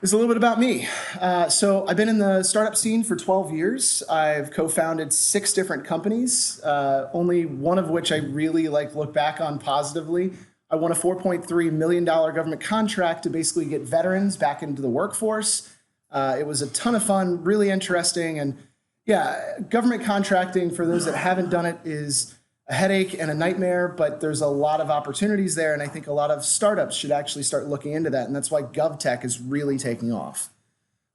This is a little bit about me. So I've been in the startup scene for 12 years. I've co-founded 6 different companies, only one of which I really look back on positively. I won a $4.3 million government contract to basically get veterans back into the workforce. It was a ton of fun, really interesting. And yeah, government contracting, for those that haven't done it, is a headache and a nightmare, but there's a lot of opportunities there, and I think a lot of startups should actually start looking into that, and that's why GovTech is really taking off.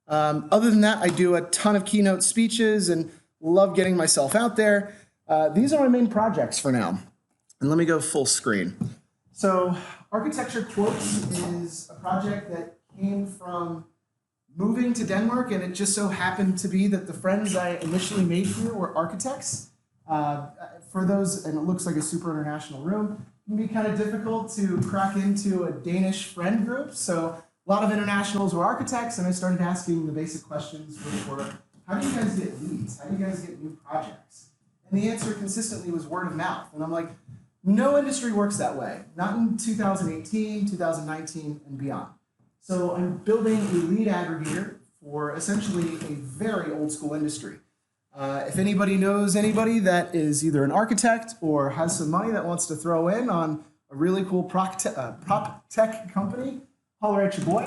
Other than that, I do a ton of keynote speeches and love getting myself out there. These are my main projects for now, and let me go full screen. So Architecture Quotes is a project that came from moving to Denmark, and it just so happened to be that the friends I initially made here were architects. For those, and it looks like a super international room, it can be kind of difficult to crack into a Danish friend group. So a lot of internationals were architects, and I started asking the basic questions, which were, how do you guys get leads? How do you guys get new projects? And the answer consistently was word of mouth. And I'm like, no industry works that way. Not in 2018, 2019, and beyond. So I'm building a lead aggregator for essentially a very old school industry. If anybody knows anybody that is either an architect or has some money that wants to throw in on a really cool prop tech company, holler at your boy.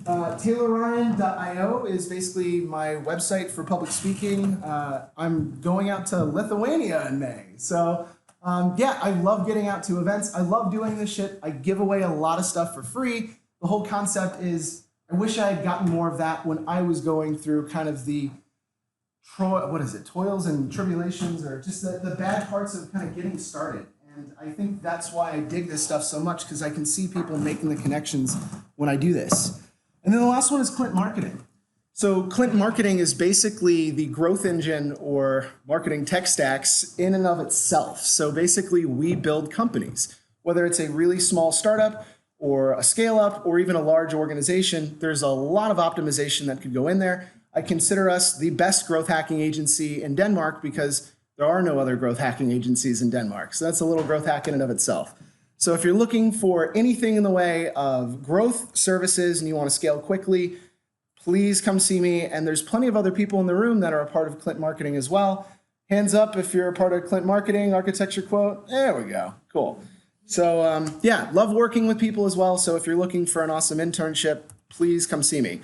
TaylorRyan.io is basically my website for public speaking. I'm going out to Lithuania in May. So yeah, I love getting out to events. I love doing this shit. I give away a lot of stuff for free. The whole concept is, I wish I had gotten more of that when I was going through kind of the toils and tribulations, or just the bad parts of kind of getting started. And I think that's why I dig this stuff so much, because I can see people making the connections when I do this. And then the last one is Clint Marketing. So Clint Marketing is basically the growth engine or marketing tech stacks in and of itself. So basically we build companies, whether it's a really small startup or a scale up or even a large organization. There's a lot of optimization that could go in there. I consider us the best growth hacking agency in Denmark because there are no other growth hacking agencies in Denmark. So that's a little growth hack in and of itself. So if you're looking for anything in the way of growth services and you want to scale quickly, please come see me. And there's plenty of other people in the room that are a part of Clint Marketing as well. Hands up if you're a part of Clint Marketing, Architecture Quote. There we go. Cool. So yeah, love working with people as well. So if you're looking for an awesome internship, please come see me.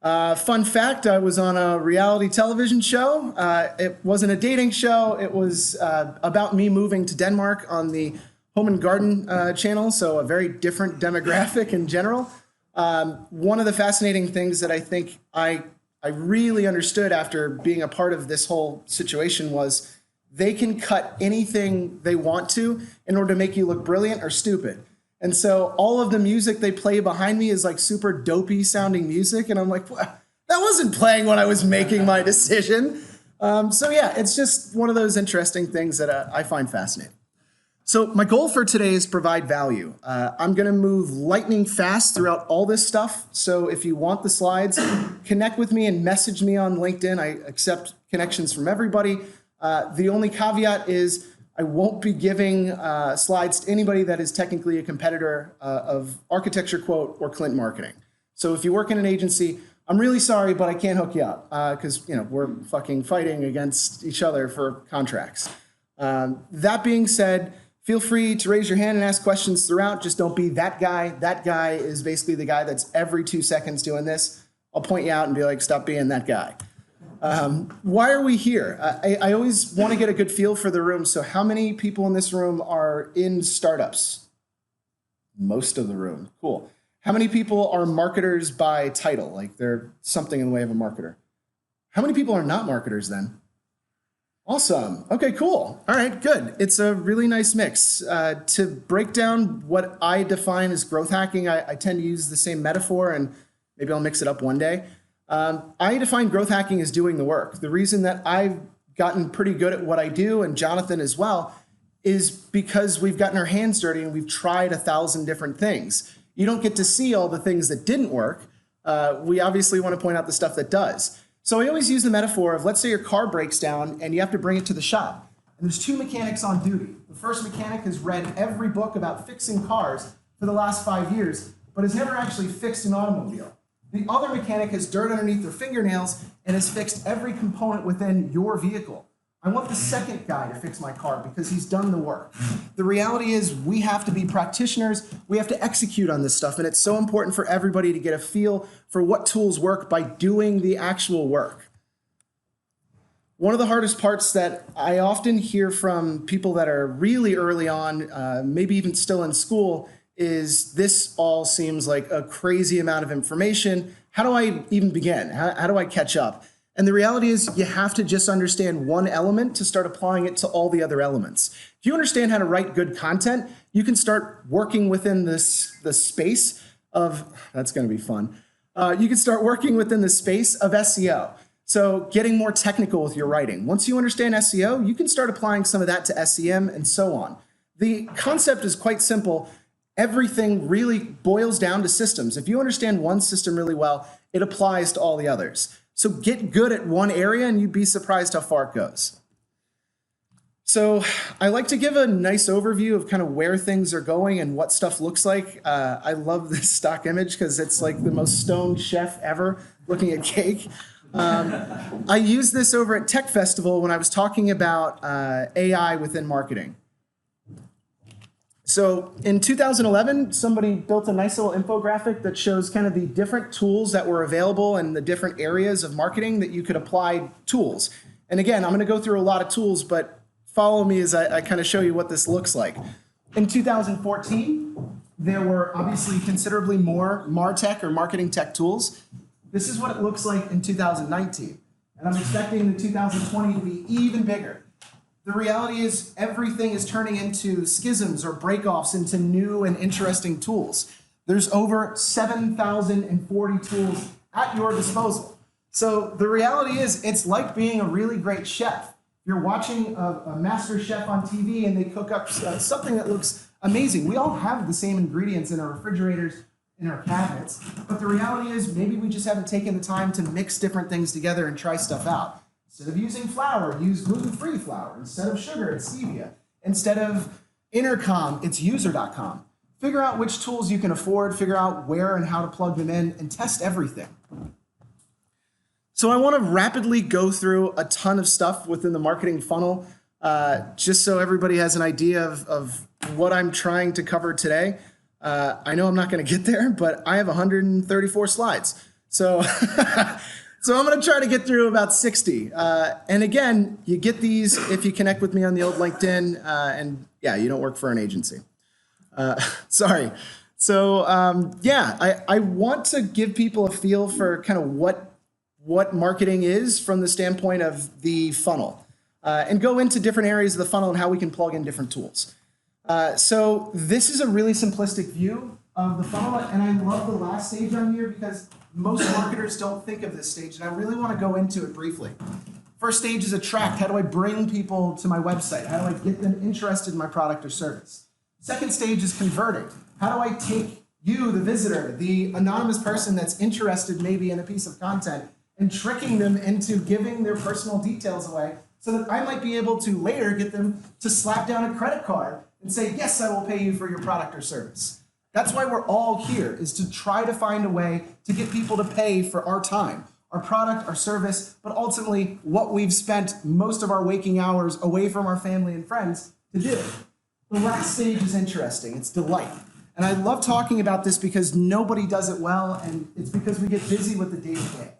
Fun fact, I was on a reality television show. It wasn't a dating show. It was about me moving to Denmark on the Home and Garden channel, so a very different demographic in general. One of the fascinating things that I think I really understood after being a part of this whole situation was they can cut anything they want to in order to make you look brilliant or stupid. And so all of the music they play behind me is like super dopey sounding music. And I'm like, that wasn't playing when I was making my decision. So yeah, it's just one of those interesting things that I find fascinating. So my goal for today is provide value. I'm going to move lightning fast throughout all this stuff. So if you want the slides, connect with me and message me on LinkedIn. I accept connections from everybody. The only caveat is I won't be giving slides to anybody that is technically a competitor of Architecture Quote or Clint Marketing. So if you work in an agency, I'm really sorry, but I can't hook you up because we're fucking fighting against each other for contracts. That being said, feel free to raise your hand and ask questions throughout. Just don't be that guy. That guy is basically the guy that's every 2 seconds doing this. I'll point you out and be like, stop being that guy. Why are we here? I always want to get a good feel for the room. So how many people in this room are in startups? Most of the room. Cool. How many people are marketers by title? Like they're something in the way of a marketer. How many people are not marketers then? Awesome. Okay, cool. All right, good. It's a really nice mix. To break down what I define as growth hacking, I tend to use the same metaphor, and maybe I'll mix it up one day. I define growth hacking as doing the work. The reason that I've gotten pretty good at what I do, and Jonathan as well, is because we've gotten our hands dirty and we've tried 1,000 different things. You don't get to see all the things that didn't work. We obviously want to point out the stuff that does. So I always use the metaphor of, let's say your car breaks down and you have to bring it to the shop. And there's 2 mechanics on duty. The first mechanic has read every book about fixing cars for the last 5 years, but has never actually fixed an automobile. The other mechanic has dirt underneath their fingernails and has fixed every component within your vehicle. I want the second guy to fix my car because he's done the work. The reality is we have to be practitioners. We have to execute on this stuff, and it's so important for everybody to get a feel for what tools work by doing the actual work. One of the hardest parts that I often hear from people that are really early on, maybe even still in school, is this all seems like a crazy amount of information. How do I even begin? How do I catch up? And the reality is you have to just understand one element to start applying it to all the other elements. If you understand how to write good content, you can start working within the space of, that's going to be fun. You can start working within the space of SEO. So getting more technical with your writing. Once you understand SEO, you can start applying some of that to SEM and so on. The concept is quite simple. Everything really boils down to systems. If you understand one system really well, it applies to all the others. So get good at one area and you'd be surprised how far it goes. So I like to give a nice overview of kind of where things are going and what stuff looks like. I love this stock image because it's like the most stoned chef ever looking at cake. I used this over at Tech Festival when I was talking about AI within marketing. So in 2011, somebody built a nice little infographic that shows kind of the different tools that were available and the different areas of marketing that you could apply tools. And again, I'm going to go through a lot of tools, but follow me as I kind of show you what this looks like. In 2014, there were obviously considerably more MarTech or marketing tech tools. This is what it looks like in 2019. And I'm expecting the 2020 to be even bigger. The reality is everything is turning into schisms or breakoffs into new and interesting tools. There's over 7,040 tools at your disposal. So the reality is it's like being a really great chef. You're watching a master chef on TV and they cook up something that looks amazing. We all have the same ingredients in our refrigerators, in our cabinets, but the reality is maybe we just haven't taken the time to mix different things together and try stuff out. Instead of using flour, use gluten-free flour. Instead of sugar, it's stevia. Instead of intercom, it's user.com. Figure out which tools you can afford, figure out where and how to plug them in, and test everything. So I want to rapidly go through a ton of stuff within the marketing funnel, just so everybody has an idea of what I'm trying to cover today. I know I'm not going to get there, but I have 134 slides. So... So I'm going to try to get through about 60. And again, you get these if you connect with me on the old LinkedIn. And yeah, you don't work for an agency. Sorry. So yeah, I want to give people a feel for kind of what marketing is from the standpoint of the funnel. And go into different areas of the funnel and how we can plug in different tools. So this is a really simplistic view of the funnel. And I love the last stage on here because most marketers don't think of this stage, and I really want to go into it briefly. First stage is attract. How do I bring people to my website? How do I get them interested in my product or service? Second stage is converting. How do I take you, the visitor, the anonymous person that's interested maybe in a piece of content, and tricking them into giving their personal details away so that I might be able to later get them to slap down a credit card and say, yes, I will pay you for your product or service. That's why we're all here, is to try to find a way to get people to pay for our time, our product, our service, but ultimately what we've spent most of our waking hours away from our family and friends to do. The last stage is interesting. It's delight. And I love talking about this because nobody does it well, and it's because we get busy with the day-to-day.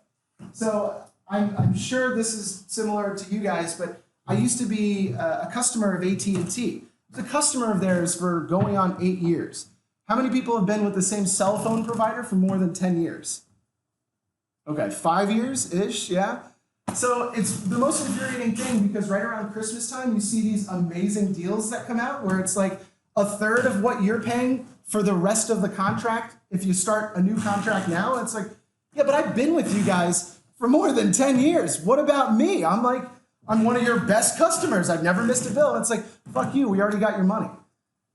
So I'm sure this is similar to you guys, but I used to be a customer of AT&T. I was a customer of theirs for going on 8 years. How many people have been with the same cell phone provider for more than 10 years? Okay, 5 years-ish, yeah? So it's the most infuriating thing because right around Christmas time, you see these amazing deals that come out where it's like a third of what you're paying for the rest of the contract. If you start a new contract now, it's like, yeah, but I've been with you guys for more than 10 years. What about me? I'm one of your best customers. I've never missed a bill. It's like, fuck you, we already got your money.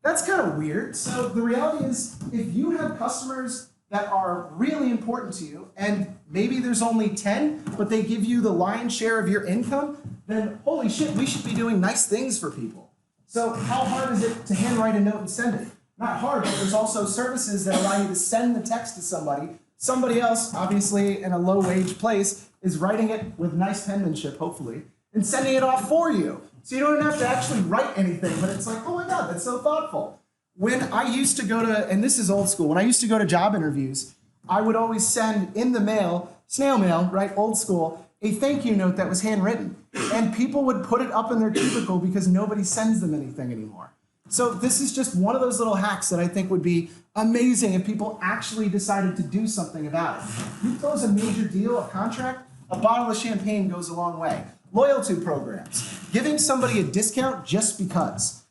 That's kind of weird. So the reality is, if you have customers that are really important to you, and maybe there's only 10, but they give you the lion's share of your income, then holy shit, we should be doing nice things for people. So how hard is it to handwrite a note and send it? Not hard, but there's also services that allow you to send the text to somebody Somebody else, obviously in a low wage place, is writing it with nice penmanship, hopefully, and sending it off for you. So you don't have to actually write anything, but it's like, oh my God, that's so thoughtful. When I used to go to, and this is old school, when I used to go to job interviews, I would always send in the mail, snail mail, right, old school, a thank you note that was handwritten. And people would put it up in their cubicle because nobody sends them anything anymore. So this is just one of those little hacks that I think would be amazing if people actually decided to do something about it. You close a major deal, a contract, a bottle of champagne goes a long way. Loyalty programs, giving somebody a discount just because.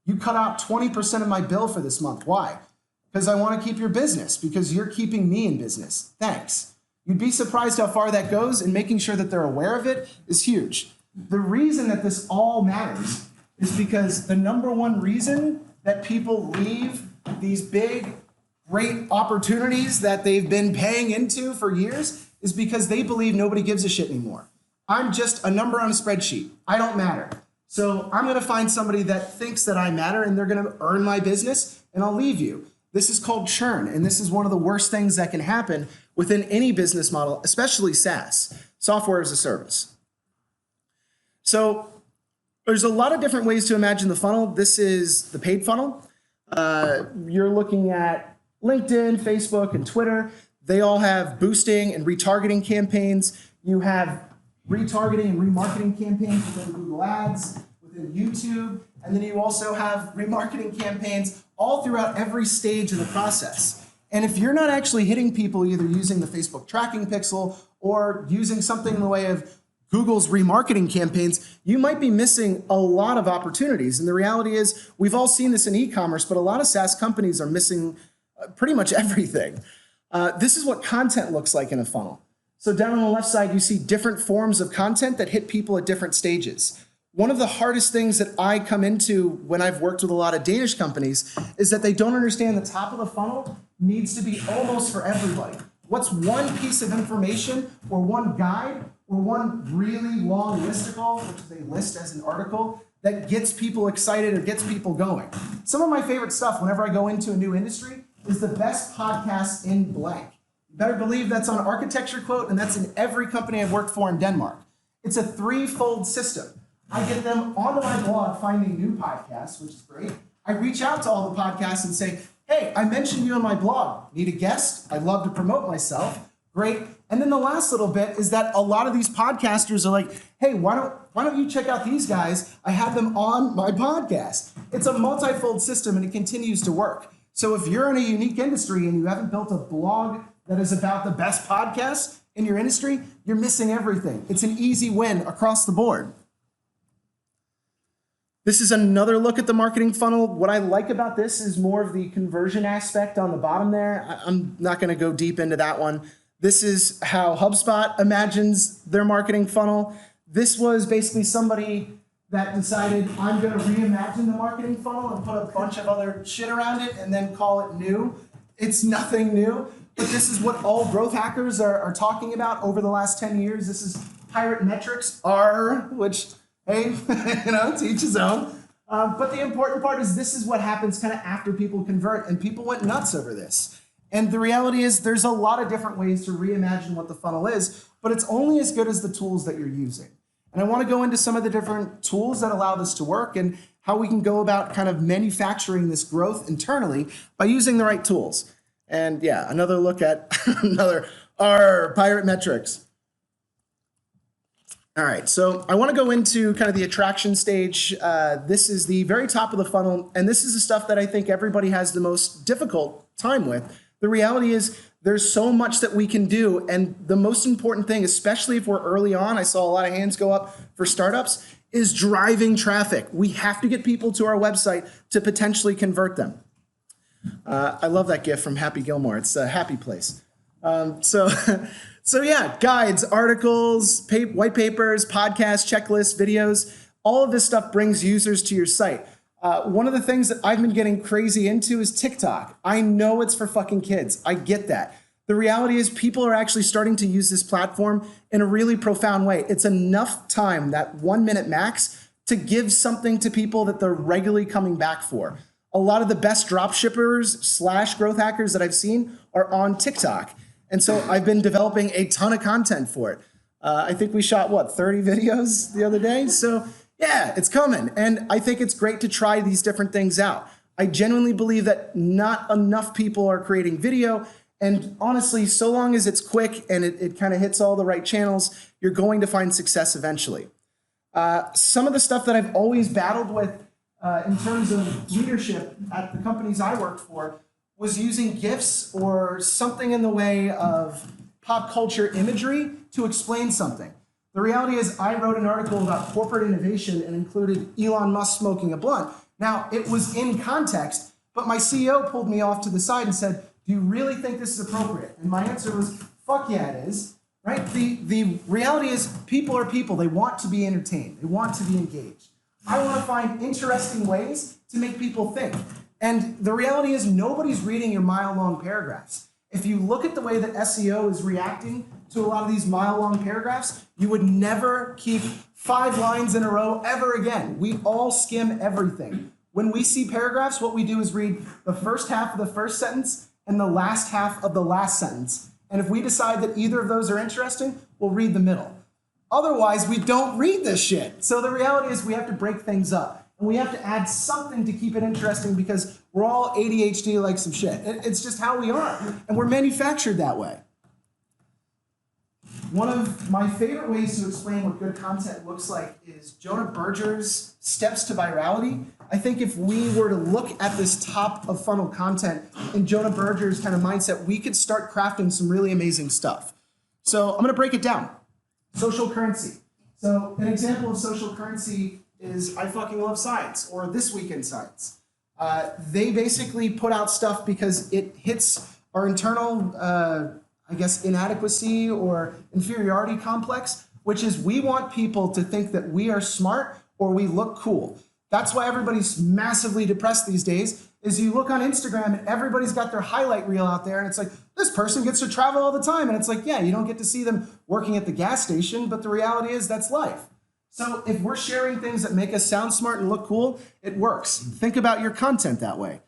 You cut out 20% of my bill for this month. Why? Because I want to keep your business, because you're keeping me in business. Thanks. You'd be surprised how far that goes, and making sure that they're aware of it is huge. The reason that this all matters is because the number one reason that people leave these big, great opportunities that they've been paying into for years is because they believe nobody gives a shit anymore. I'm just a number on a spreadsheet. I don't matter. So I'm going to find somebody that thinks that I matter, and they're going to earn my business, and I'll leave you. This is called churn, and this is one of the worst things that can happen within any business model, especially SaaS, software as a service. So there's a lot of different ways to imagine the funnel. This is the paid funnel. You're looking at LinkedIn, Facebook, and Twitter. They all have boosting and retargeting campaigns. You have retargeting and remarketing campaigns within Google Ads, within YouTube, and then you also have remarketing campaigns all throughout every stage of the process. And if you're not actually hitting people either using the Facebook tracking pixel or using something in the way of Google's remarketing campaigns, you might be missing a lot of opportunities. And the reality is, we've all seen this in e-commerce, but a lot of SaaS companies are missing pretty much everything. This is what content looks like in a funnel. So down on the left side, you see different forms of content that hit people at different stages. One of the hardest things that I come into when I've worked with a lot of Danish companies is that they don't understand the top of the funnel needs to be almost for everybody. What's one piece of information or one guide or one really long listicle, which is a list as an article, that gets people excited or gets people going? Some of my favorite stuff whenever I go into a new industry is the best podcast in blank. You better believe that's on Architecture Quote, and that's in every company I've worked for in Denmark. It's a threefold system. I get them onto my blog finding new podcasts, which is great. I reach out to all the podcasts and say, hey, I mentioned you on my blog. Need a guest? I'd love to promote myself. Great. And then the last little bit is that a lot of these podcasters are like, hey, why don't you check out these guys? I have them on my podcast. It's a multifold system, and it continues to work. So if you're in a unique industry and you haven't built a blog that is about the best podcasts in your industry, you're missing everything. It's an easy win across the board. This is another look at the marketing funnel. What I like about this is more of the conversion aspect on the bottom there. I'm not going to go deep into that one. This is how HubSpot imagines their marketing funnel. This was basically somebody that decided, I'm going to reimagine the marketing funnel and put a bunch of other shit around it and then call it new. It's nothing new, but this is what all growth hackers are talking about over the last 10 years. This is pirate metrics, R, which, hey, to each his own. But the important part is this is what happens kind of after people convert, and people went nuts over this. And the reality is there's a lot of different ways to reimagine what the funnel is, but it's only as good as the tools that you're using. And I want to go into some of the different tools that allow this to work and how we can go about kind of manufacturing this growth internally by using the right tools. And yeah, another look at another R, pirate metrics. All right, so I want to go into kind of the attraction stage. This is the very top of the funnel, and this is the stuff that I think everybody has the most difficult time with. The reality is there's so much that we can do, and the most important thing, especially if we're early on, I saw a lot of hands go up for startups, is driving traffic. We have to get people to our website to potentially convert them. I love that GIF from Happy Gilmore. It's a happy place. So yeah, guides, articles, white papers, podcasts, checklists, videos, all of this stuff brings users to your site. One of the things that I've been getting crazy into is TikTok. I know it's for fucking kids. I get that. The reality is people are actually starting to use this platform in a really profound way. It's enough time, that 1 minute max, to give something to people that they're regularly coming back for. A lot of the best drop shippers / growth hackers that I've seen are on TikTok. And so I've been developing a ton of content for it. I think we shot, 30 videos the other day? So yeah, it's coming. And I think it's great to try these different things out. I genuinely believe that not enough people are creating video. And honestly, so long as it's quick and it kind of hits all the right channels, you're going to find success eventually. Some of the stuff that I've always battled with in terms of leadership at the companies I worked for was using GIFs or something in the way of pop culture imagery to explain something. The reality is I wrote an article about corporate innovation and included Elon Musk smoking a blunt. Now, it was in context, but my CEO pulled me off to the side and said, do you really think this is appropriate? And my answer was, fuck yeah, it is. Right? The reality is people are people. They want to be entertained. They want to be engaged. I want to find interesting ways to make people think. And the reality is nobody's reading your mile-long paragraphs. If you look at the way that SEO is reacting to a lot of these mile-long paragraphs, you would never keep 5 lines in a row ever again. We all skim everything. When we see paragraphs, what we do is read the first half of the first sentence and the last half of the last sentence. And if we decide that either of those are interesting, we'll read the middle. Otherwise, we don't read this shit. So the reality is we have to break things up. And we have to add something to keep it interesting because we're all ADHD like some shit. It's just how we are. And we're manufactured that way. One of my favorite ways to explain what good content looks like is Jonah Berger's Steps to Virality. I think if we were to look at this top of funnel content in Jonah Berger's kind of mindset, we could start crafting some really amazing stuff. So I'm going to break it down. Social currency. So an example of social currency is I fucking love science or This Week in Science. They basically put out stuff because it hits our internal, inadequacy or inferiority complex, which is we want people to think that we are smart or we look cool. That's why everybody's massively depressed these days, is you look on Instagram and everybody's got their highlight reel out there and it's like, this person gets to travel all the time. And it's like, yeah, you don't get to see them working at the gas station, but the reality is that's life. So if we're sharing things that make us sound smart and look cool, it works. Think about your content that way.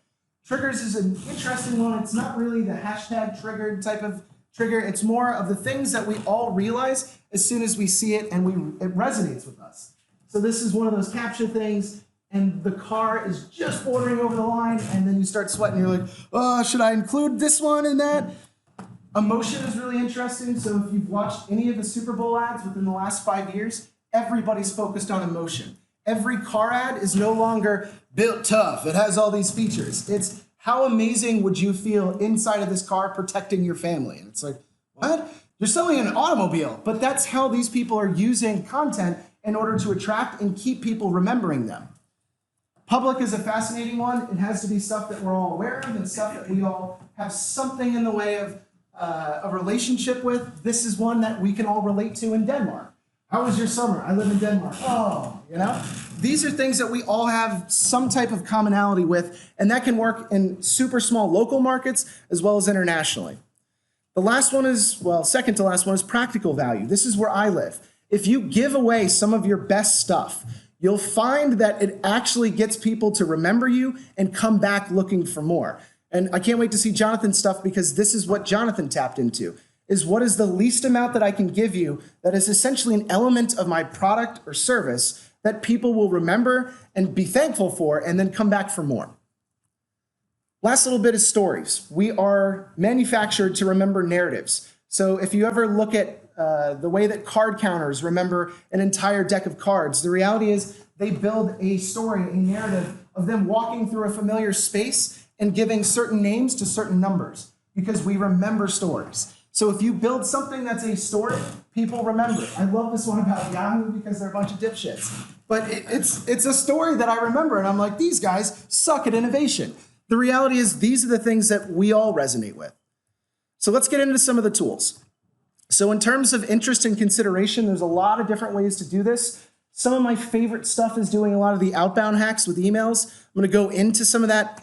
Triggers is an interesting one. It's not really the hashtag triggered type of trigger. It's more of the things that we all realize as soon as we see it and it resonates with us. So this is one of those capture things and the car is just bordering over the line and then you start sweating. You're like, oh, should I include this one and that? Emotion is really interesting. So if you've watched any of the Super Bowl ads within the last 5 years, everybody's focused on emotion. Every car ad is no longer built tough. It has all these features. It's how amazing would you feel inside of this car protecting your family? And it's like, what? You're selling an automobile. But that's how these people are using content in order to attract and keep people remembering them. Public is a fascinating one. It has to be stuff that we're all aware of and stuff that we all have something in the way of a relationship with. This is one that we can all relate to in Denmark. How was your summer? I live in Denmark. Oh, These are things that we all have some type of commonality with, and that can work in super small local markets as well as internationally. The last one is, second to last one is practical value. This is where I live. If you give away some of your best stuff, you'll find that it actually gets people to remember you and come back looking for more. And I can't wait to see Jonathan's stuff because this is what Jonathan tapped into. Is what is the least amount that I can give you that is essentially an element of my product or service that people will remember and be thankful for and then come back for more. Last little bit is stories. We are manufactured to remember narratives. So if you ever look at the way that card counters remember an entire deck of cards, the reality is they build a story, a narrative of them walking through a familiar space and giving certain names to certain numbers because we remember stories. So if you build something that's a story, people remember it. I love this one about Yahoo because they're a bunch of dipshits. But it's a story that I remember, and I'm like, these guys suck at innovation. The reality is these are the things that we all resonate with. So let's get into some of the tools. So in terms of interest and consideration, there's a lot of different ways to do this. Some of my favorite stuff is doing a lot of the outbound hacks with emails. I'm going to go into some of that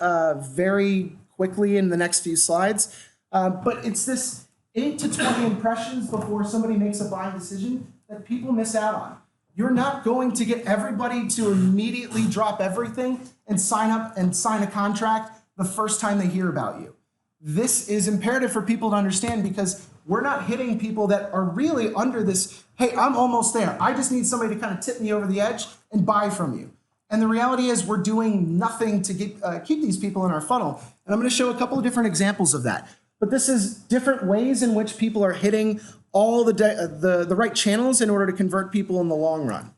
very quickly in the next few slides. But it's this 8 to 20 impressions before somebody makes a buying decision that people miss out on. You're not going to get everybody to immediately drop everything and sign up and sign a contract the first time they hear about you. This is imperative for people to understand because we're not hitting people that are really under this, hey, I'm almost there. I just need somebody to kind of tip me over the edge and buy from you. And the reality is we're doing nothing to keep these people in our funnel. And I'm going to show a couple of different examples of that. But this is different ways in which people are hitting all the right channels in order to convert people in the long run.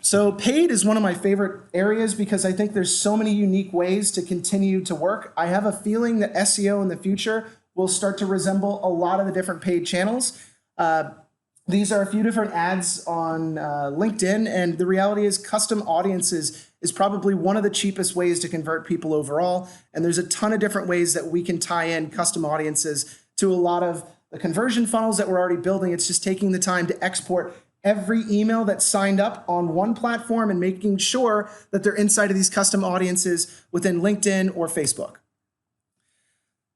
So paid is one of my favorite areas because I think there's so many unique ways to continue to work. I have a feeling that SEO in the future will start to resemble a lot of the different paid channels. These are a few different ads on LinkedIn, and the reality is custom audiences is probably one of the cheapest ways to convert people overall, and there's a ton of different ways that we can tie in custom audiences to a lot of the conversion funnels that we're already building. It's just taking the time to export every email that's signed up on one platform and making sure that they're inside of these custom audiences within LinkedIn or Facebook.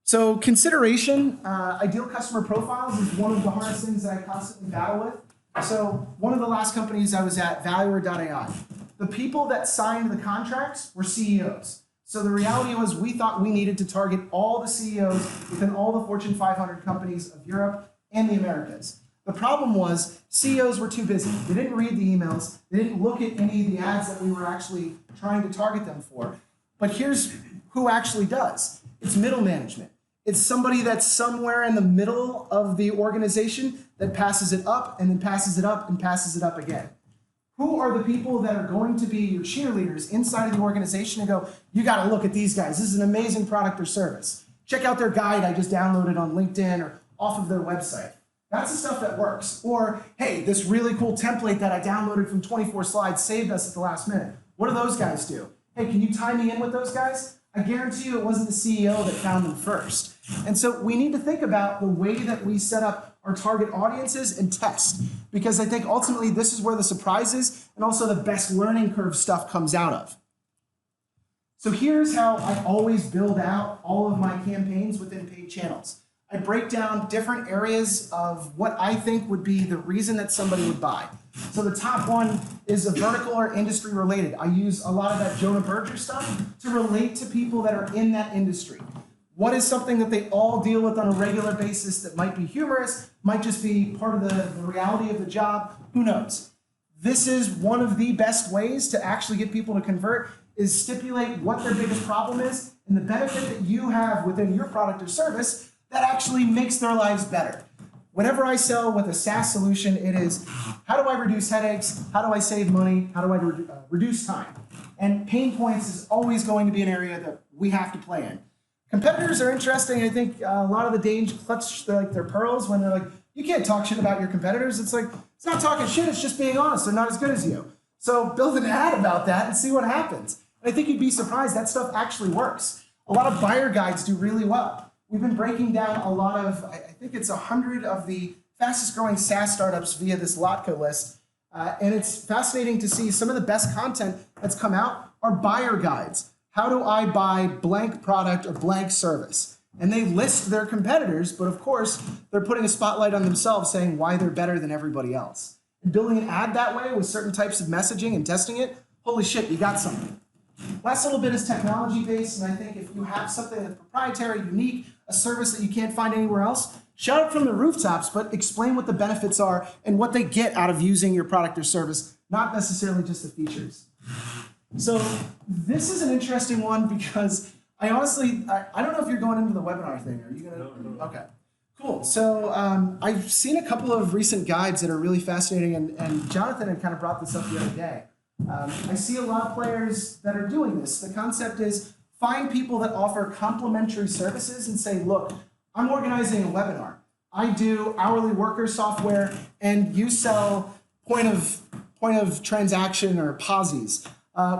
So consideration, ideal customer profiles is one of the hardest things that I constantly battle with. So one of the last companies I was at, Valuer.ai, the people that signed the contracts were CEOs. So the reality was we thought we needed to target all the CEOs within all the Fortune 500 companies of Europe and the Americas. The problem was CEOs were too busy. They didn't read the emails. They didn't look at any of the ads that we were actually trying to target them for. But here's who actually does. It's middle management. It's somebody that's somewhere in the middle of the organization that passes it up and then passes it up and passes it up again. Who are the people that are going to be your cheerleaders inside of the organization and go, you got to look at these guys. This is an amazing product or service. Check out their guide I just downloaded on LinkedIn or off of their website. That's the stuff that works. Or, hey, this really cool template that I downloaded from 24 Slides saved us at the last minute. What do those guys do? Hey, can you tie me in with those guys? I guarantee you it wasn't the CEO that found them first. And so we need to think about the way that we set up our target audiences and test, because I think ultimately this is where the surprises and also the best learning curve stuff comes out of. So here's how I always build out all of my campaigns within paid channels. I break down different areas of what I think would be the reason that somebody would buy. So the top one is a vertical or industry related. I use a lot of that Jonah Berger stuff to relate to people that are in that industry. What is something that they all deal with on a regular basis that might be humorous, might just be part of the reality of the job, who knows? This is one of the best ways to actually get people to convert, is stipulate what their biggest problem is and the benefit that you have within your product or service that actually makes their lives better. Whenever I sell with a SaaS solution, it is, how do I reduce headaches? How do I save money? How do I reduce time? And pain points is always going to be an area that we have to play in. Competitors are interesting. I think a lot of the Danes clutch their pearls when they're like, you can't talk shit about your competitors. It's like, it's not talking shit, it's just being honest. They're not as good as you. So build an ad about that and see what happens. And I think you'd be surprised that stuff actually works. A lot of buyer guides do really well. We've been breaking down a lot of, I think it's 100 of the fastest growing SaaS startups via this Lotco list. And it's fascinating to see some of the best content that's come out are buyer guides. How do I buy blank product or blank service? And they list their competitors, but of course, they're putting a spotlight on themselves saying why they're better than everybody else. And building an ad that way with certain types of messaging and testing it, holy shit, you got something. Last little bit is technology-based, and I think if you have something that's proprietary, unique, a service that you can't find anywhere else, shout it from the rooftops, but explain what the benefits are and what they get out of using your product or service, not necessarily just the features. So this is an interesting one because I honestly, I don't know if you're going into the webinar thing. Are you going to? No. Okay, cool. So I've seen a couple of recent guides that are really fascinating, and Jonathan had kind of brought this up the other day. I see a lot of players that are doing this. The concept is find people that offer complementary services and say, look, I'm organizing a webinar. I do hourly worker software, and you sell point of transaction or POSIs.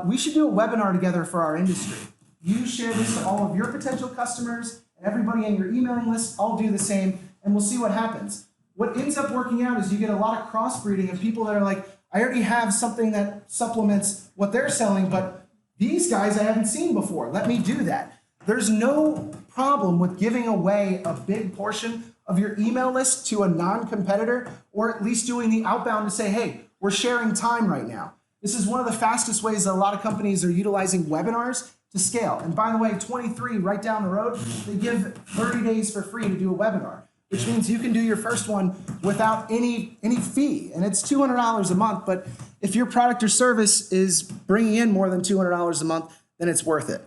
We should do a webinar together for our industry. You share this to all of your potential customers and everybody in your emailing list. I'll do the same, and we'll see what happens. What ends up working out is you get a lot of crossbreeding of people that are like, I already have something that supplements what they're selling, but these guys I haven't seen before. Let me do that. There's no problem with giving away a big portion of your email list to a non-competitor, or at least doing the outbound to say, hey, we're sharing time right now. This is one of the fastest ways that a lot of companies are utilizing webinars to scale. And by the way, 23 right down the road, they give 30 days for free to do a webinar, which means you can do your first one without any fee. And it's $200 a month, but if your product or service is bringing in more than $200 a month, then it's worth it.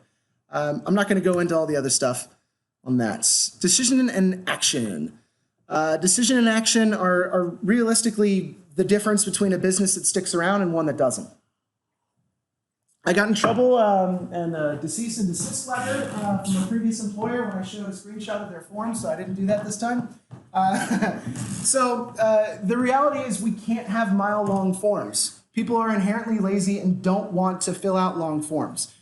I'm not going to go into all the other stuff on that. Decision and action. Decision and action are realistically the difference between a business that sticks around and one that doesn't. I got in trouble and a cease and desist letter from a previous employer when I showed a screenshot of their form, so I didn't do that this time. The reality is we can't have mile-long forms. People are inherently lazy and don't want to fill out long forms.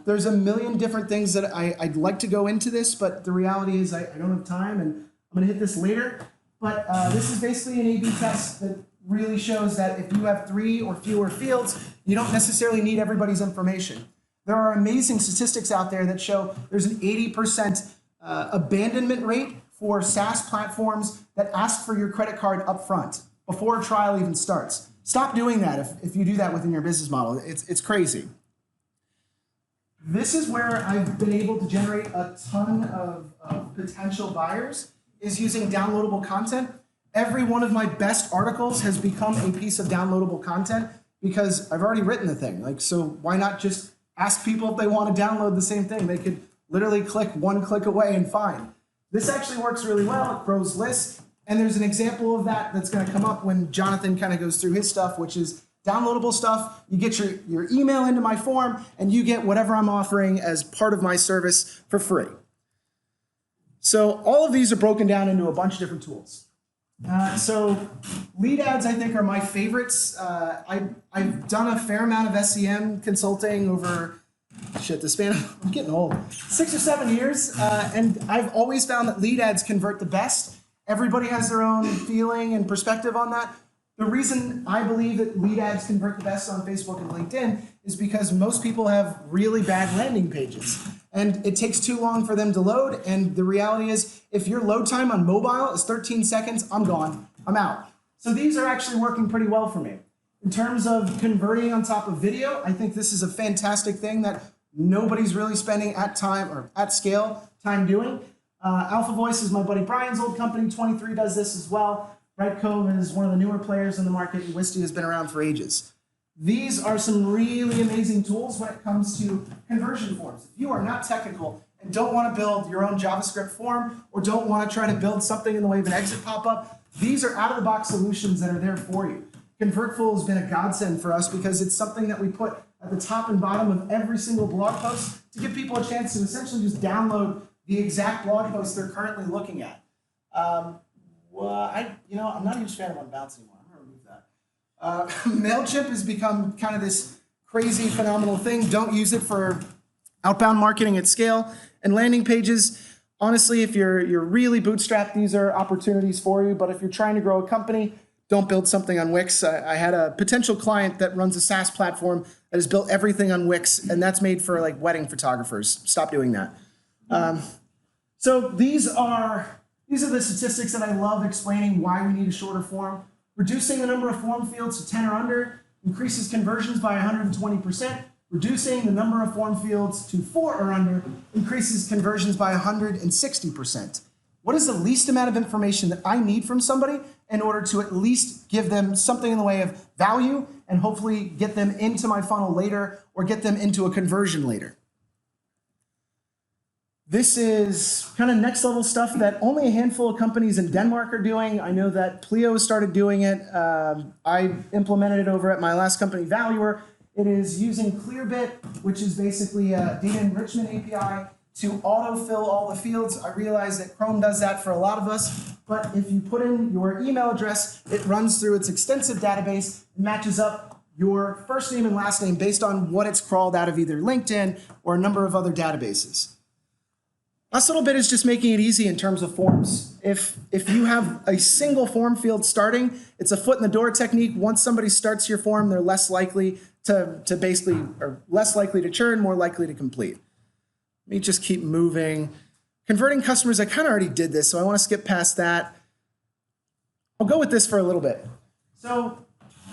There's a million different things that I'd like to go into this, but the reality is I don't have time, and I'm going to hit this later. But this is basically an A/B test that really shows that if you have 3 or fewer fields, you don't necessarily need everybody's information. There are amazing statistics out there that show there's an 80% abandonment rate for SaaS platforms that ask for your credit card up front before a trial even starts. Stop doing that if you do that within your business model. It's crazy. This is where I've been able to generate a ton of potential buyers, is using downloadable content. Every one of my best articles has become a piece of downloadable content because I've already written the thing. So why not just ask people if they want to download the same thing? They could literally click one click away and find. This actually works really well. It grows lists. And there's an example of that that's going to come up when Jonathan kind of goes through his stuff, which is downloadable stuff. You get your email into my form, and you get whatever I'm offering as part of my service for free. So all of these are broken down into a bunch of different tools. So lead ads, I think, are my favorites. I've done a fair amount of SEM consulting over, the span of, I'm getting old, 6 or 7 years. And I've always found that lead ads convert the best. Everybody has their own feeling and perspective on that. The reason I believe that lead ads convert the best on Facebook and LinkedIn is because most people have really bad landing pages. And it takes too long for them to load. And the reality is, if your load time on mobile is 13 seconds, I'm gone. I'm out. So these are actually working pretty well for me. In terms of converting on top of video, I think this is a fantastic thing that nobody's really spending at scale time doing. Alpha Voice is my buddy Brian's old company. 23 does this as well. Right Cove is one of the newer players in the market, and Wisty has been around for ages. These are some really amazing tools when it comes to conversion forms. If you are not technical and don't want to build your own JavaScript form or don't want to try to build something in the way of an exit pop-up, these are out-of-the-box solutions that are there for you. Convertful has been a godsend for us because it's something that we put at the top and bottom of every single blog post to give people a chance to essentially just download the exact blog post they're currently looking at. I'm not a huge fan of Unbounce anymore. I'm going to remove that. MailChimp has become kind of this crazy, phenomenal thing. Don't use it for outbound marketing at scale. And landing pages, honestly, if you're really bootstrapped, these are opportunities for you. But if you're trying to grow a company, don't build something on Wix. I had a potential client that runs a SaaS platform that has built everything on Wix, and that's made for like wedding photographers. Stop doing that. So these are the statistics that I love explaining why we need a shorter form. Reducing the number of form fields to 10 or under increases conversions by 120%. Reducing the number of form fields to 4 or under increases conversions by 160%. What is the least amount of information that I need from somebody in order to at least give them something in the way of value and hopefully get them into my funnel later or get them into a conversion later? This is kind of next level stuff that only a handful of companies in Denmark are doing. I know that Pleo started doing it. I implemented it over at my last company, Valuer. It is using Clearbit, which is basically a data enrichment API to autofill all the fields. I realize that Chrome does that for a lot of us, but if you put in your email address, it runs through its extensive database and matches up your first name and last name based on what it's crawled out of either LinkedIn or a number of other databases. Last little bit is just making it easy in terms of forms. If you have a single form field starting, it's a foot in the door technique. Once somebody starts your form, they're less likely to churn, more likely to complete. Let me just keep moving. Converting customers, I kind of already did this, so I want to skip past that. I'll go with this for a little bit. So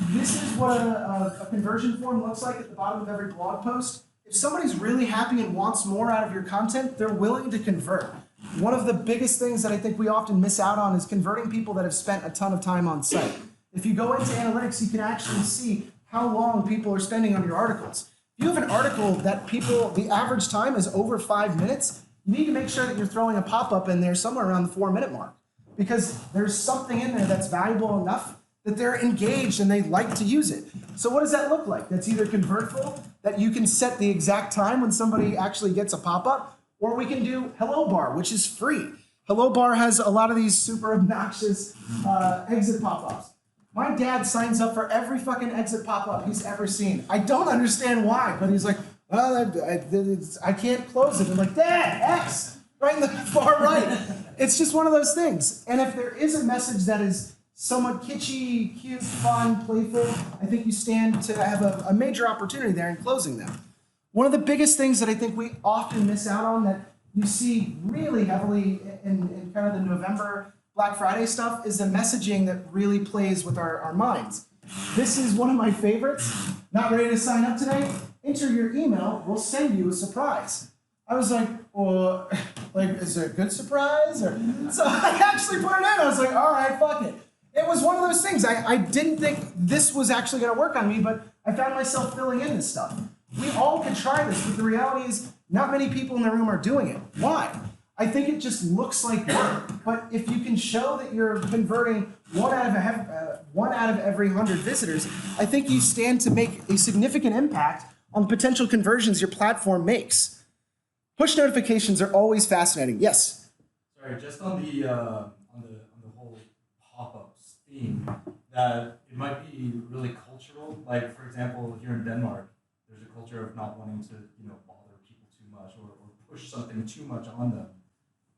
this is what a conversion form looks like at the bottom of every blog post. If somebody's really happy and wants more out of your content, they're willing to convert. One of the biggest things that I think we often miss out on is converting people that have spent a ton of time on site. If you go into analytics, you can actually see how long people are spending on your articles. If you have an article that the average time is over 5 minutes, you need to make sure that you're throwing a pop-up in there somewhere around the 4-minute mark, because there's something in there that's valuable enough that they're engaged and they like to use it. So what does that look like? That's either convertful, that you can set the exact time when somebody actually gets a pop-up, or we can do Hello Bar, which is free. Hello Bar has a lot of these super obnoxious exit pop-ups. My dad signs up for every fucking exit pop-up he's ever seen. I don't understand why, but he's like, well, I can't close it. I'm like, Dad, X, right in the far right. It's just one of those things. And if there is a message that is somewhat kitschy, cute, fun, playful, I think you stand to have a major opportunity there in closing them. One of the biggest things that I think we often miss out on, that you see really heavily in kind of the November Black Friday stuff, is the messaging that really plays with our minds. This is one of my favorites. Not ready to sign up today? Enter your email, we'll send you a surprise. I was like, well, is it a good surprise? So I actually put it in. I was like, all right, fuck it. It was one of those things. I didn't think this was actually going to work on me, but I found myself filling in this stuff. We all could try this, but the reality is not many people in the room are doing it. Why? I think it just looks like work. But if you can show that you're converting one out of every 100 visitors, I think you stand to make a significant impact on the potential conversions your platform makes. Push notifications are always fascinating. Yes? Sorry, just on the whole pop-ups theme, that it might be really cultural. Like, for example, here in Denmark, there's a culture of not wanting to, bother people too much or push something too much on them.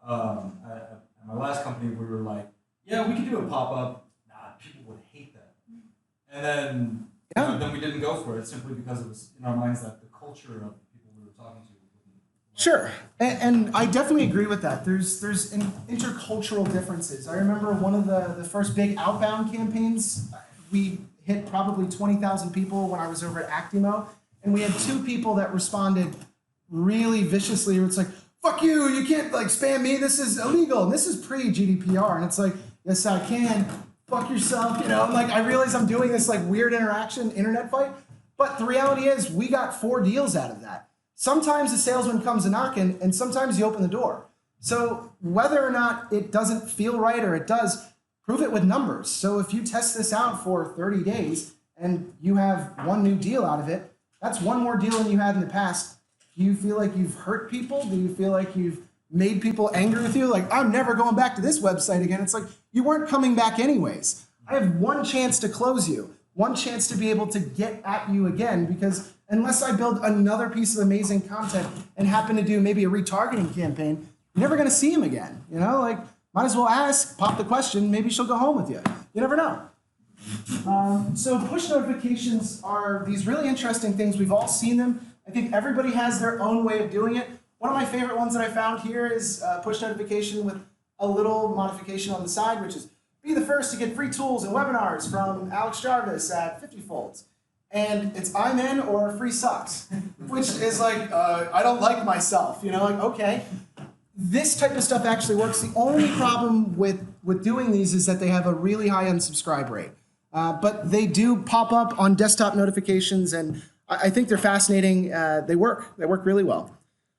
At my last company, we were like, yeah, we could do a pop-up. Nah, people would hate that. And then, then we didn't go for it simply because it was in our minds that the culture of the people we were talking to. Sure, and I definitely agree with that. There's intercultural differences. I remember one of the first big outbound campaigns, we hit probably 20,000 people when I was over at Actimo, and we had 2 people that responded really viciously. It's like, fuck you, you can't spam me, this is illegal, and this is pre-GDPR, and it's like, yes I can, fuck yourself, I realize I'm doing this weird internet fight, but the reality is we got 4 deals out of that. Sometimes the salesman comes a knocking, and sometimes you open the door. So whether or not it doesn't feel right or it does, prove it with numbers. So if you test this out for 30 days and you have 1 new deal out of it, that's 1 more deal than you had in the past. Do you feel like you've hurt people? Do you feel like you've made people angry with you? Like, I'm never going back to this website again. It's like, you weren't coming back anyways. I have 1 chance to close you, 1 chance to be able to get at you again, because unless I build another piece of amazing content and happen to do maybe a retargeting campaign, you're never going to see him again. Might as well ask, pop the question, maybe she'll go home with you. You never know. So push notifications are these really interesting things. We've all seen them. I think everybody has their own way of doing it. One of my favorite ones that I found here is push notification with a little modification on the side, which is be the first to get free tools and webinars from Alex Jarvis at 50 Folds. And it's I'm in or free sucks, which is I don't like myself, okay. This type of stuff actually works. The only problem with doing these is that they have a really high unsubscribe rate. But they do pop up on desktop notifications, and I think they're fascinating. They work really well.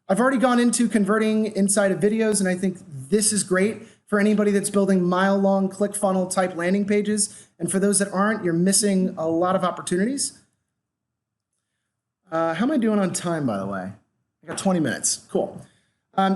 I've already gone into converting inside of videos, and I think this is great for anybody that's building mile-long ClickFunnels type landing pages. And for those that aren't, you're missing a lot of opportunities. How am I doing on time, by the way? I got 20 minutes. Cool.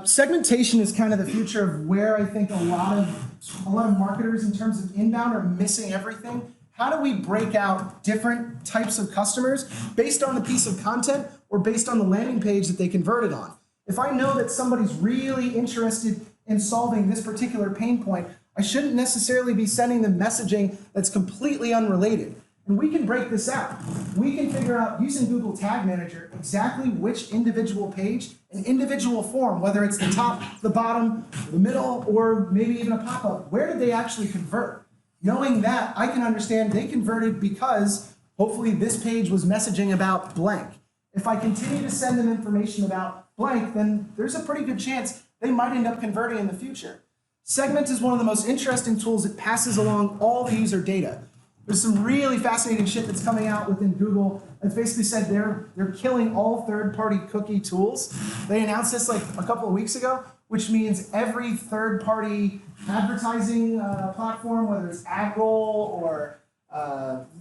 Segmentation is kind of the future of where I think a lot of marketers in terms of inbound are missing everything. How do we break out different types of customers based on the piece of content or based on the landing page that they converted on? If I know that somebody's really interested in solving this particular pain point, I shouldn't necessarily be sending them messaging that's completely unrelated. And we can break this out. We can figure out, using Google Tag Manager, exactly which individual page, an individual form, whether it's the top, the bottom, the middle, or maybe even a pop-up, where did they actually convert? Knowing that, I can understand they converted because hopefully this page was messaging about blank. If I continue to send them information about blank, then there's a pretty good chance they might end up converting in the future. Segment is one of the most interesting tools. It passes along all the user data. There's some really fascinating shit that's coming out within Google. It's basically said they're killing all third-party cookie tools. They announced this like a couple of weeks ago, which means every third-party advertising platform, whether it's AdRoll or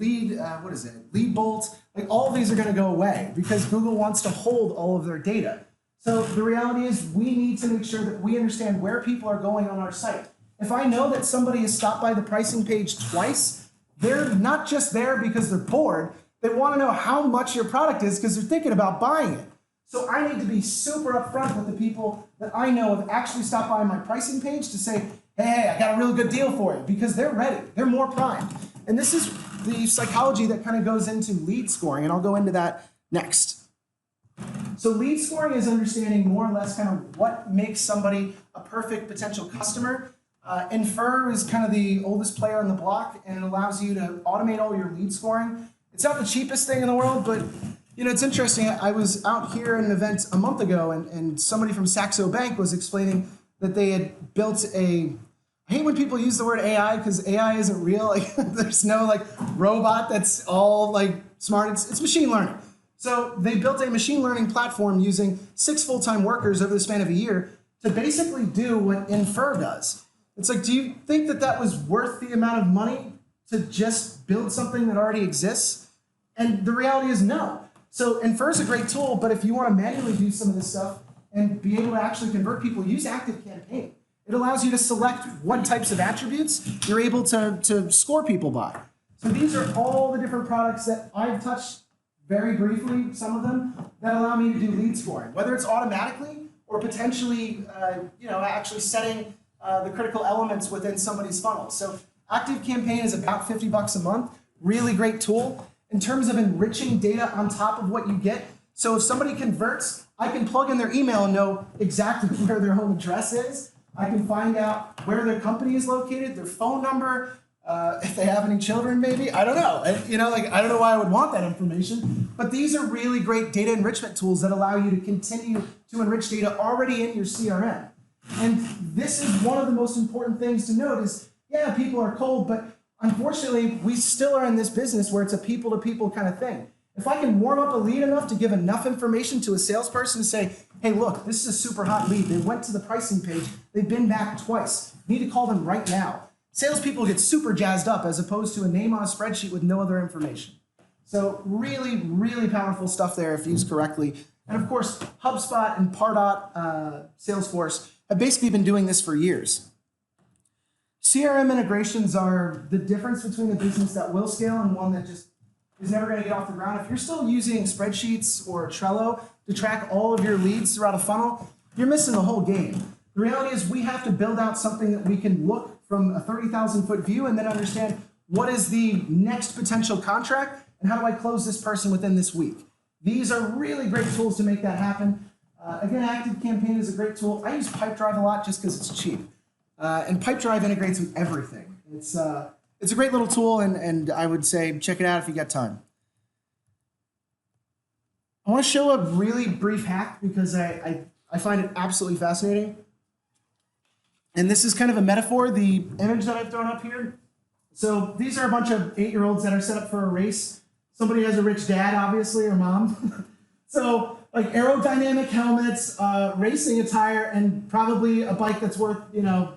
Leadbolt, like all of these are going to go away because Google wants to hold all of their data. So the reality is we need to make sure that we understand where people are going on our site. If I know that somebody has stopped by the pricing page twice, they're not just there because they're bored. They want to know how much your product is because they're thinking about buying it. So I need to be super upfront with the people that I know have actually stopped by my pricing page to say, hey, I got a really good deal for you, because they're ready. They're more primed. And this is the psychology that kind of goes into lead scoring, and I'll go into that next. So lead scoring is understanding more or less kind of what makes somebody a perfect potential customer. Infer is kind of the oldest player on the block, and it allows you to automate all your lead scoring. It's not the cheapest thing in the world, but it's interesting. I was out here at an event a month ago, and somebody from Saxo Bank was explaining that they had built I hate when people use the word AI because AI isn't real. Like, there's no robot that's all smart. It's machine learning. So they built a machine learning platform using 6 full-time workers over the span of a year to basically do what Infer does. It's like, do you think that that was worth the amount of money to just build something that already exists? And the reality is no. So Infer is a great tool, but if you want to manually do some of this stuff and be able to actually convert people, use ActiveCampaign. It allows you to select what types of attributes you're able to score people by. So these are all the different products that I've touched very briefly, some of them, that allow me to do lead scoring, whether it's automatically or potentially actually setting the critical elements within somebody's funnel. So ActiveCampaign is about $50 a month, really great tool. In terms of enriching data on top of what you get, so if somebody converts, I can plug in their email and know exactly where their home address is. I can find out where their company is located, their phone number, if they have any children, maybe. I don't know. I don't know why I would want that information. But these are really great data enrichment tools that allow you to continue to enrich data already in your CRM. And this is one of the most important things to note is, yeah, people are cold, but unfortunately, we still are in this business where it's a people-to-people kind of thing. If I can warm up a lead enough to give enough information to a salesperson to say, hey, look, this is a super hot lead. They went to the pricing page. They've been back twice. You need to call them right now. Salespeople get super jazzed up as opposed to a name on a spreadsheet with no other information. So really, really powerful stuff there if used correctly. And of course, HubSpot and Pardot Salesforce have basically been doing this for years. CRM integrations are the difference between a business that will scale and one that just is never going to get off the ground. If you're still using spreadsheets or Trello to track all of your leads throughout a funnel, you're missing the whole game. The reality is we have to build out something that we can look from a 30,000-foot view and then understand what is the next potential contract and how do I close this person within this week. These are really great tools to make that happen. Again, ActiveCampaign is a great tool. I use Pipedrive a lot just because it's cheap. And Pipedrive integrates with everything. It's a great little tool, and I would say check it out if you got time. I want to show a really brief hack because I find it absolutely fascinating. And this is kind of a metaphor, the image that I've thrown up here. So these are a bunch of 8-year-olds that are set up for a race. Somebody has a rich dad, obviously, or mom. So like aerodynamic helmets, racing attire, and probably a bike that's worth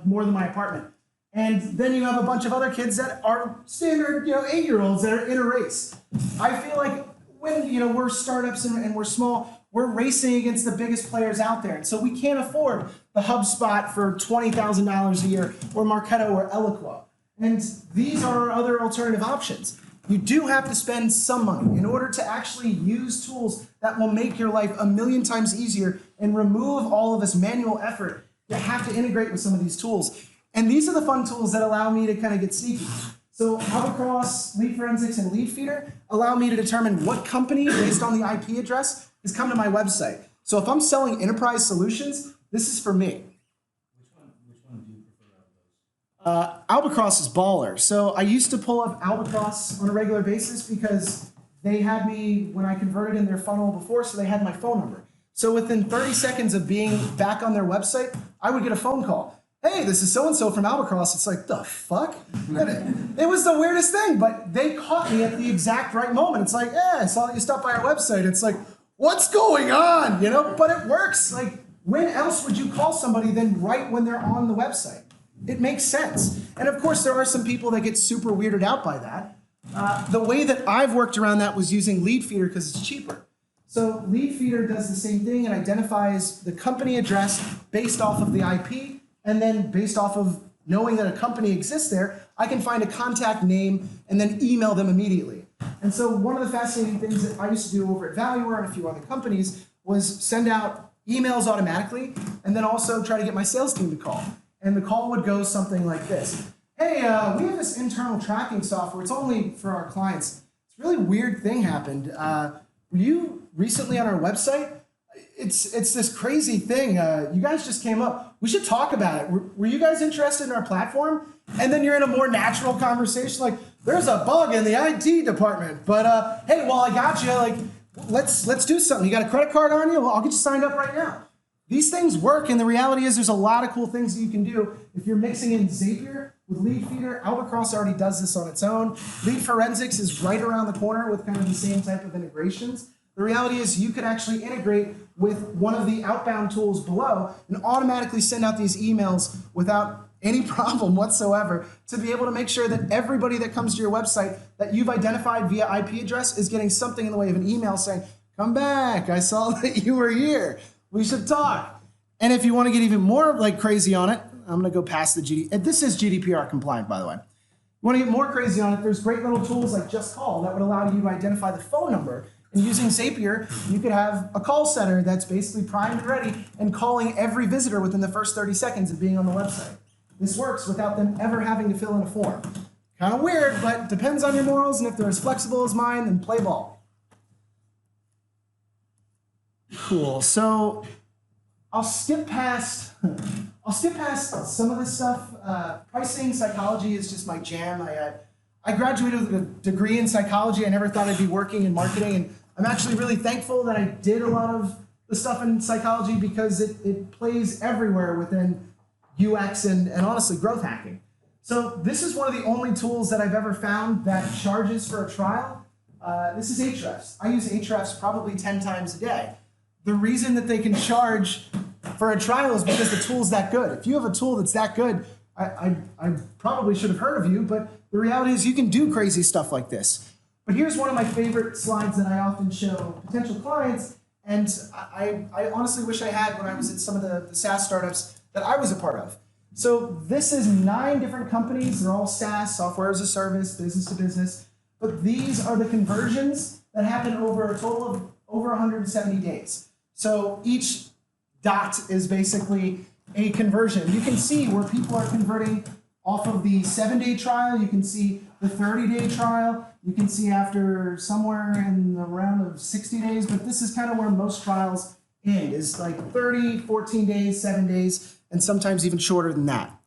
more than my apartment. And then you have a bunch of other kids that are standard 8-year-olds that are in a race. I feel like when we're startups and we're small, we're racing against the biggest players out there. And so we can't afford the HubSpot for $20,000 a year, or Marketo or Eloqua. And these are our other alternative options. You do have to spend some money in order to actually use tools that will make your life a million times easier and remove all of this manual effort. You have to integrate with some of these tools. And these are the fun tools that allow me to kind of get sneaky. So Albacross, Lead Forensics, and Lead Feeder allow me to determine what company, based on the IP address, has come to my website. So if I'm selling enterprise solutions, this is for me. Which one do you prefer out of those? Albacross is baller. So I used to pull up Albacross on a regular basis because they had me when I converted in their funnel before, so they had my phone number. So within 30 seconds of being back on their website, I would get a phone call. Hey, this is so-and-so from Albatross. It's like, the fuck? It was the weirdest thing, but they caught me at the exact right moment. It's like, I saw that you stopped by our website. It's like, what's going on? You know, but it works. Like, when else would you call somebody than right when they're on the website? It makes sense. And of course, there are some people that get super weirded out by that. The way that I've worked around that was using Lead Feeder because it's cheaper. So Lead Feeder does the same thing and identifies the company address based off of the IP, and then based off of knowing that a company exists there, I can find a contact name and then email them immediately. And so one of the fascinating things that I used to do over at Valuer and a few other companies was send out emails automatically and then also try to get my sales team to call. And the call would go something like this. Hey, we have this internal tracking software. It's only for our clients. It's a really weird thing happened. Were you recently on our website? It's this crazy thing. You guys just came up. We should talk about it. Were you guys interested in our platform? And then you're in a more natural conversation like, there's a bug in the IT department. But hey, well, I got you. Like, let's do something. You got a credit card on you? Well, I'll get you signed up right now. These things work, and the reality is there's a lot of cool things that you can do. If you're mixing in Zapier with Lead Feeder, Albatross already does this on its own. Lead Forensics is right around the corner with kind of the same type of integrations. The reality is you could actually integrate with one of the outbound tools below and automatically send out these emails without any problem whatsoever to be able to make sure that everybody that comes to your website that you've identified via IP address is getting something in the way of an email saying, come back, I saw that you were here. We should talk. And if you want to get even more like crazy on it, I'm going to go past the GDPR. This is GDPR compliant, by the way. You want to get more crazy on it, there's great little tools like Just Call that would allow you to identify the phone number. And using Zapier, you could have a call center that's basically primed and ready and calling every visitor within the first 30 seconds of being on the website. This works without them ever having to fill in a form. Kind of weird, but depends on your morals, and if they're as flexible as mine, then play ball. Cool. So I'll skip past some of this stuff. Pricing psychology is just my jam. I graduated with a degree in psychology. I never thought I'd be working in marketing, and I'm actually really thankful that I did a lot of the stuff in psychology because it plays everywhere within UX and honestly growth hacking. So this is one of the only tools that I've ever found that charges for a trial. This is Ahrefs. I use Ahrefs probably 10 times a day. The reason that they can charge for a trial is because the tool's that good. If you have a tool that's that good, I probably should have heard of you, but the reality is you can do crazy stuff like this. But here's one of my favorite slides that I often show potential clients, and I honestly wish I had when I was at some of the Saas startups that I was a part of. So this is 9 different companies. They're all Saas, software as a service, business to business. But these are the conversions that happen over a total of over 170 days. So each dot is basically a conversion. You can see where people are converting off of the 7-day trial. You can see the 30-day trial. You can see after somewhere in the round of 60 days, but this is kind of where most trials end, is like 30, 14 days, 7 days, and sometimes even shorter than that.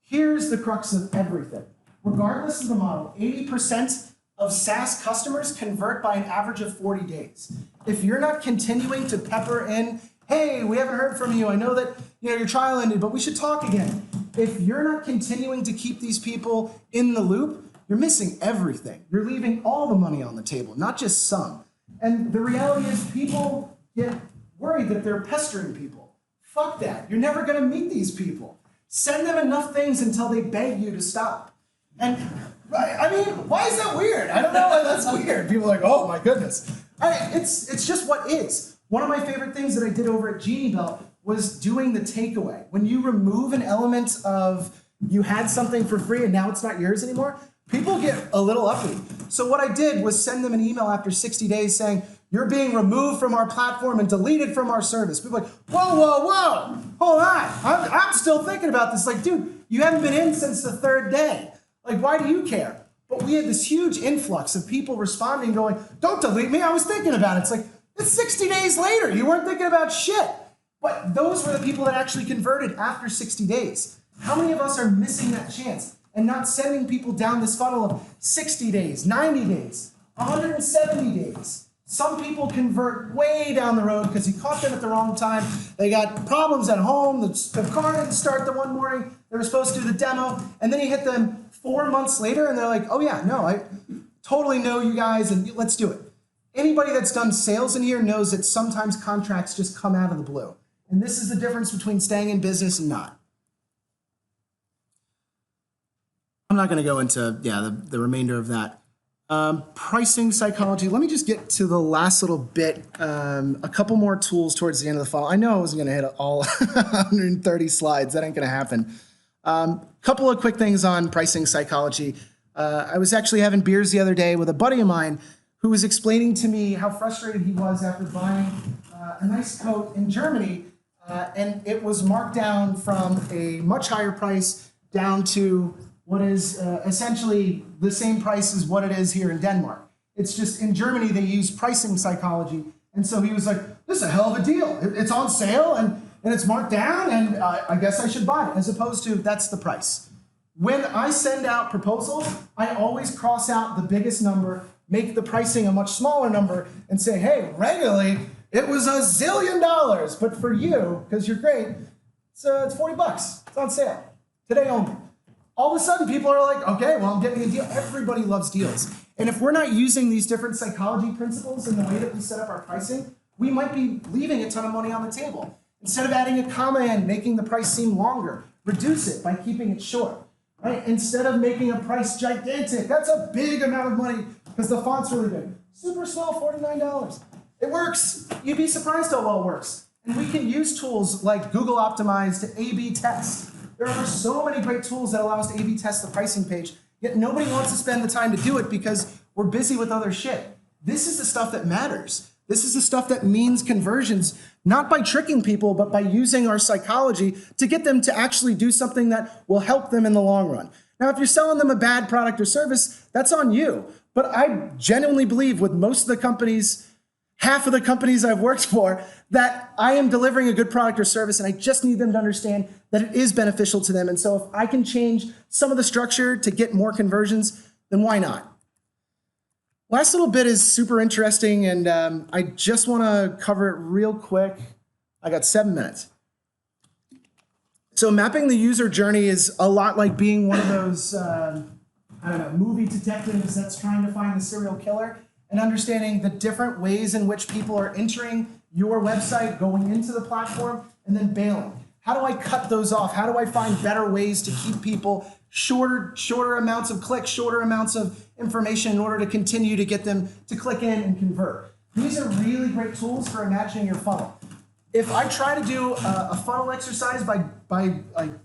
Here's the crux of everything. Regardless of the model, 80% of SaaS customers convert by an average of 40 days. If you're not continuing to pepper in, hey, we haven't heard from you. I know that your trial ended, but we should talk again. If you're not continuing to keep these people in the loop, you're missing everything. You're leaving all the money on the table, not just some. And the reality is people get worried that they're pestering people. Fuck that. You're never going to meet these people. Send them enough things until they beg you to stop. And I mean, why is that weird? I don't know why that's weird. People are like, oh my goodness. It's just what is. One of my favorite things that I did over at Genie Belt was doing the takeaway. When you remove an element of you had something for free and now it's not yours anymore, people get a little uppity. So what I did was send them an email after 60 days saying, you're being removed from our platform and deleted from our service. People are like, whoa, whoa, whoa, hold on. I'm still thinking about this. Like, dude, you haven't been in since the 3rd day. Like, why do you care? But we had this huge influx of people responding going, don't delete me, I was thinking about it. It's like, it's 60 days later, you weren't thinking about shit. But those were the people that actually converted after 60 days. How many of us are missing that chance and not sending people down this funnel of 60 days, 90 days, 170 days. Some people convert way down the road because he caught them at the wrong time. They got problems at home. The car didn't start the one morning they were supposed to do the demo. And then he hit them 4 months later and they're like, oh yeah, no, I totally know you guys and let's do it. Anybody that's done sales in here knows that sometimes contracts just come out of the blue. And this is the difference between staying in business and not. I'm not going to go into the remainder of that. Pricing psychology. Let me just get to the last little bit. A couple more tools towards the end of the funnel. I know I wasn't going to hit all 130 slides. That ain't going to happen. Couple of quick things on pricing psychology. I was actually having beers the other day with a buddy of mine who was explaining to me how frustrated he was after buying a nice coat in Germany, and it was marked down from a much higher price down to what is essentially the same price as what it is here in Denmark. It's just in Germany they use pricing psychology, and so he was like, this is a hell of a deal. It's on sale and it's marked down and I guess I should buy it, as opposed to that's the price. When I send out proposals, I always cross out the biggest number, make the pricing a much smaller number, and say, hey, regularly it was $1 zillion, but for you, because you're great, it's $40. It's on sale today only. All of a sudden, people are like, okay, well, I'm getting a deal. Everybody loves deals. And if we're not using these different psychology principles in the way that we set up our pricing, we might be leaving a ton of money on the table. Instead of adding a comma in, making the price seem longer, reduce it by keeping it short. Right? Instead of making a price gigantic, that's a big amount of money because the font's really big. Super small, $49. It works. You'd be surprised how well it works. And we can use tools like Google Optimize to A/B test. There are so many great tools that allow us to A/B test the pricing page, yet nobody wants to spend the time to do it because we're busy with other shit. This is the stuff that matters. This is the stuff that means conversions, not by tricking people, but by using our psychology to get them to actually do something that will help them in the long run. Now, if you're selling them a bad product or service, that's on you. But I genuinely believe with most of the companies, half of the companies I've worked for, that I am delivering a good product or service, and I just need them to understand that it is beneficial to them. And so if I can change some of the structure to get more conversions, then why not? Last little bit is super interesting, and I just want to cover it real quick. I got 7 minutes. So mapping the user journey is a lot like being one of those, movie detectives that's trying to find the serial killer, and understanding the different ways in which people are entering your website, going into the platform, and then bailing. How do I cut those off? How do I find better ways to keep people shorter amounts of clicks, shorter amounts of information in order to continue to get them to click in and convert? These are really great tools for imagining your funnel. If I try to do a funnel exercise by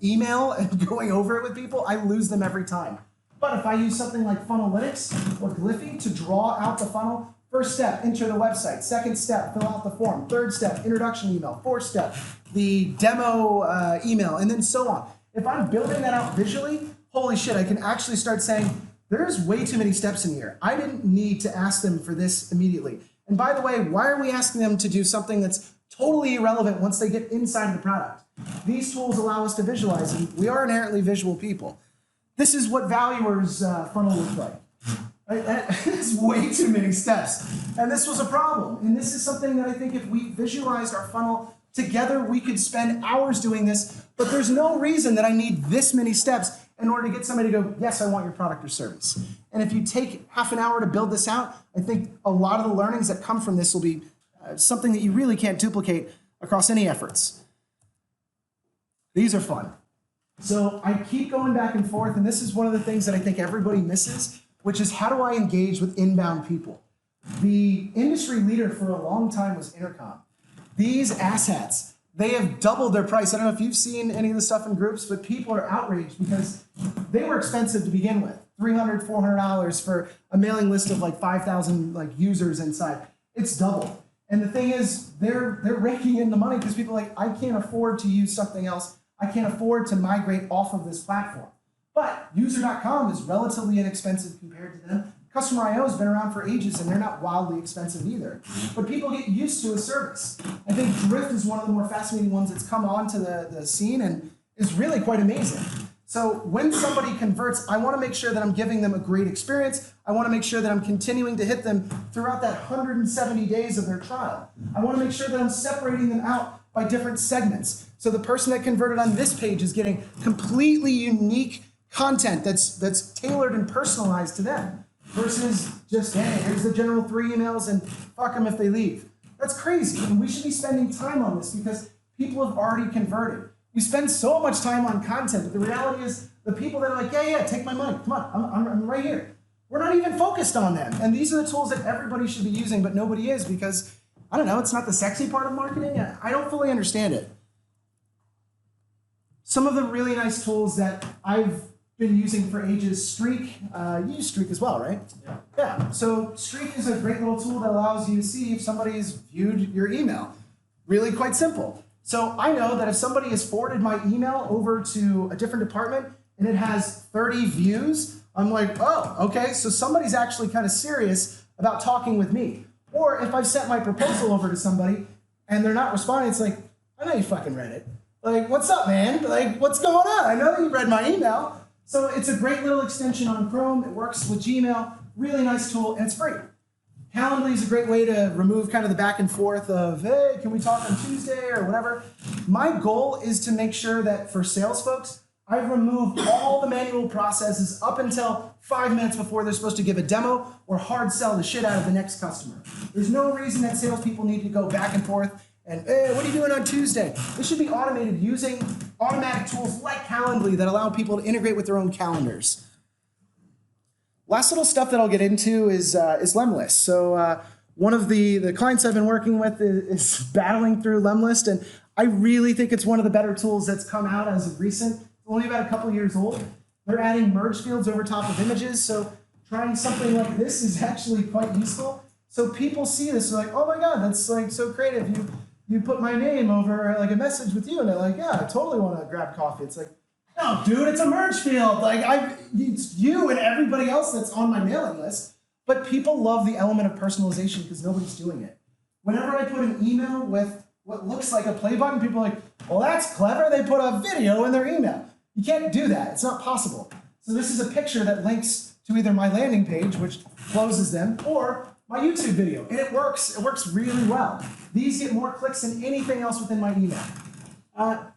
email and going over it with people, I lose them every time. But if I use something like Funnelytics or Glyphy to draw out the funnel, first step, enter the website. Second step, fill out the form. Third step, introduction email. Fourth step, the demo email, and then so on. If I'm building that out visually, holy shit, I can actually start saying, there's way too many steps in here. I didn't need to ask them for this immediately. And by the way, why are we asking them to do something that's totally irrelevant once they get inside the product? These tools allow us to visualize, and we are inherently visual people. This is what Valuer's funnel looks like. Right? That is way too many steps. And this was a problem. And this is something that I think if we visualized our funnel together, we could spend hours doing this, but there's no reason that I need this many steps in order to get somebody to go, yes, I want your product or service. And if you take half an hour to build this out, I think a lot of the learnings that come from this will be something that you really can't duplicate across any efforts. These are fun. So I keep going back and forth, and this is one of the things that I think everybody misses, which is how do I engage with inbound people? The industry leader for a long time was Intercom. These asshats, they have doubled their price. I don't know if you've seen any of the stuff in groups, but people are outraged because they were expensive to begin with. $300, $400 for a mailing list of like 5,000 users inside. It's doubled. And the thing is, they're raking in the money because people are like, I can't afford to use something else. I can't afford to migrate off of this platform. But user.com is relatively inexpensive compared to them. Customer.io has been around for ages and they're not wildly expensive either. But people get used to a service. I think Drift is one of the more fascinating ones that's come onto the scene and is really quite amazing. So when somebody converts, I want to make sure that I'm giving them a great experience. I want to make sure that I'm continuing to hit them throughout that 170 days of their trial. I want to make sure that I'm separating them out by different segments. So the person that converted on this page is getting completely unique content that's tailored and personalized to them versus just, hey, here's the general 3 emails and fuck them if they leave. That's crazy. And we should be spending time on this because people have already converted. We spend so much time on content, but the reality is the people that are like, yeah, take my money, come on, I'm right here. We're not even focused on them. And these are the tools that everybody should be using, but nobody is because, I don't know, it's not the sexy part of marketing. I don't fully understand it. Some of the really nice tools that I've been using for ages, Streak, you use Streak as well, right? Yeah, so Streak is a great little tool that allows you to see if somebody's viewed your email. Really quite simple. So I know that if somebody has forwarded my email over to a different department and it has 30 views, I'm like, oh, okay, so somebody's actually kind of serious about talking with me. Or if I've sent my proposal over to somebody and they're not responding, it's like, I know you fucking read it. Like, what's up, man? Like, what's going on? I know that you read my email. So it's a great little extension on Chrome. It works with Gmail. Really nice tool, and it's free. Calendly is a great way to remove kind of the back and forth of, hey, can we talk on Tuesday or whatever. My goal is to make sure that for sales folks, I've removed all the manual processes up until 5 minutes before they're supposed to give a demo or hard sell the shit out of the next customer. There's no reason that salespeople need to go back and forth and, hey, what are you doing on Tuesday? This should be automated using automatic tools like Calendly that allow people to integrate with their own calendars. Last little stuff that I'll get into is Lemlist. So one of the clients I've been working with is battling through Lemlist, and I really think it's one of the better tools that's come out as of recent. It's only about a couple years old. They're adding merge fields over top of images, so trying something like this is actually quite useful. So people see this, they're like, oh my God, that's like so creative. You put my name over like a message with you, and they're like, yeah, I totally want to grab coffee. It's like, no, dude, it's a merge field. Like it's you and everybody else that's on my mailing list. But people love the element of personalization because nobody's doing it. Whenever I put an email with what looks like a play button, people are like, well, that's clever. They put a video in their email. You can't do that. It's not possible. So this is a picture that links to either my landing page, which closes them, or my YouTube video. And it works. It works really well. These get more clicks than anything else within my email.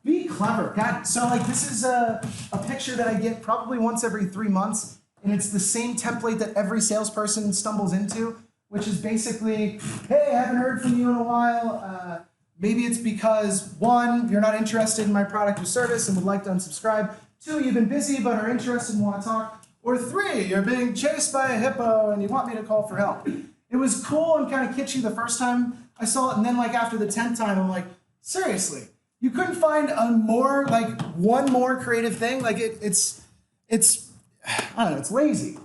Be clever. God, so like this is a picture that I get probably once every 3 months, and it's the same template that every salesperson stumbles into, which is basically, hey, I haven't heard from you in a while. Maybe it's because 1, you're not interested in my product or service and would like to unsubscribe. 2, you've been busy but are interested and want to talk. Or 3, you're being chased by a hippo and you want me to call for help. It was cool and kind of kitschy the first time I saw it, and then like after the 10th time, I'm like, seriously, you couldn't find one more creative thing? Like it's I don't know, it's lazy.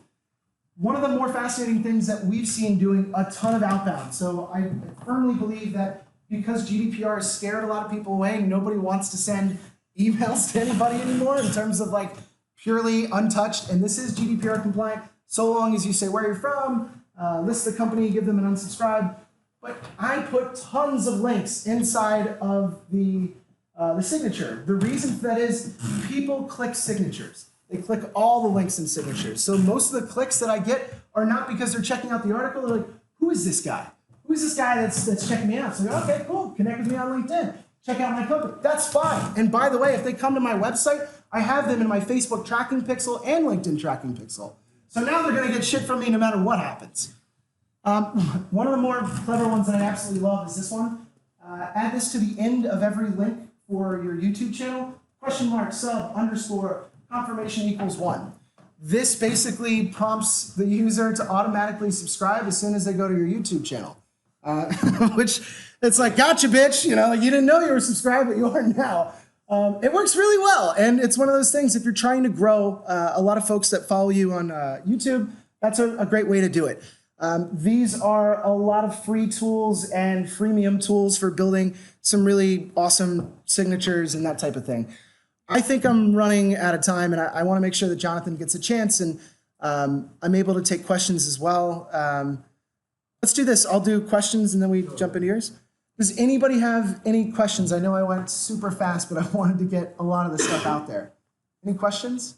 One of the more fascinating things that we've seen doing a ton of outbound. So I firmly believe that because GDPR has scared a lot of people away, nobody wants to send emails to anybody anymore in terms of like purely untouched. And this is GDPR compliant so long as you say where you're from, list the company, give them an unsubscribe. But I put tons of links inside of the signature. The reason for that is people click signatures. They click all the links and signatures. So most of the clicks that I get are not because they're checking out the article. They're like, who is this guy? Who is this guy that's checking me out? So okay, cool, connect with me on LinkedIn. Check out my company. That's fine. And by the way, if they come to my website, I have them in my Facebook tracking pixel and LinkedIn tracking pixel. So now they're gonna get shit from me no matter what happens. One of the more clever ones that I absolutely love is this one. Add this to the end of every link for your YouTube channel, !sub _ confirmation equals 1. This basically prompts the user to automatically subscribe as soon as they go to your YouTube channel. Which, it's like, gotcha, bitch. You know, you didn't know you were subscribed, but you are now. It works really well. And it's one of those things, if you're trying to grow a lot of folks that follow you on YouTube, that's a great way to do it. These are a lot of free tools and freemium tools for building some really awesome signatures and that type of thing. I think I'm running out of time, and I want to make sure that Jonathan gets a chance, and I'm able to take questions as well. Let's do this. I'll do questions, and then we jump into yours. Does anybody have any questions? I know I went super fast, but I wanted to get a lot of the stuff out there. Any questions?